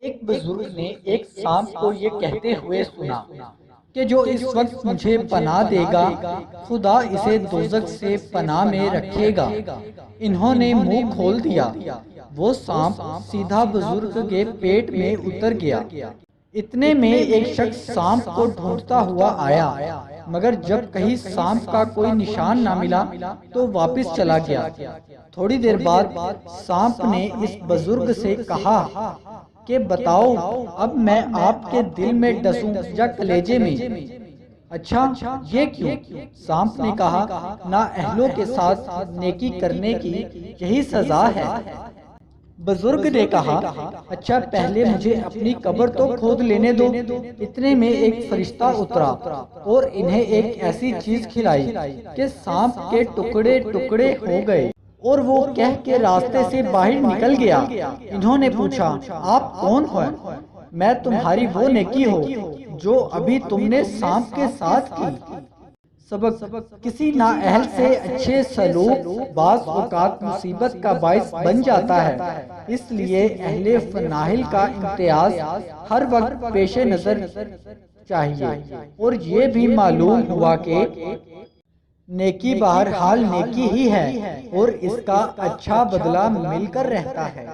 ایک بزرگ نے ایک سانپ کو یہ کہتے ہوئے سنا کہ جو اس وقت مجھے پناہ دے گا خدا اسے دوزخ سے پناہ میں رکھے گا۔ انہوں نے منہ کھول دیا، وہ سانپ سیدھا بزرگ کے پیٹ میں اتر گیا۔ اتنے میں ایک شخص سانپ کو ڈھونڈتا ہوا آیا، مگر جب کہیں سانپ کا کوئی نشان نہ ملا تو واپس چلا گیا۔ تھوڑی دیر بعد سانپ نے اس بزرگ سے کہا کہ بتاؤ اب میں آپ کے دل میں ڈسوں یا کلیجے میں؟ اچھا یہ کیوں؟ سانپ نے کہا نااہلوں کے ساتھ نیکی کرنے کی یہی سزا ہے۔ بزرگ نے کہا اچھا پہلے مجھے اپنی قبر تو کھود لینے دو۔ اتنے میں ایک فرشتہ اترا اور انہیں ایک ایسی چیز کھلائی کہ سانپ کے ٹکڑے ٹکڑے ہو گئے اور وہ کہہ کے راستے سے باہر نکل گیا۔ انہوں نے پوچھا آپ کون ہو؟ میں تمہاری وہ نیکی ہو جو ابھی تم نے سانپ کے ساتھ کی۔ سبق: کسی نااہل سے اچھے سلوک بعض اوقات مصیبت کا باعث بن جاتا ہے، اس لیے اہل فناہل کا امتیاز ہر وقت پیش نظر چاہیے۔ اور یہ بھی معلوم ہوا کہ نیکی بہرحال نیکی ہی ہے اور اس کا اچھا بدلہ مل کر رہتا ہے۔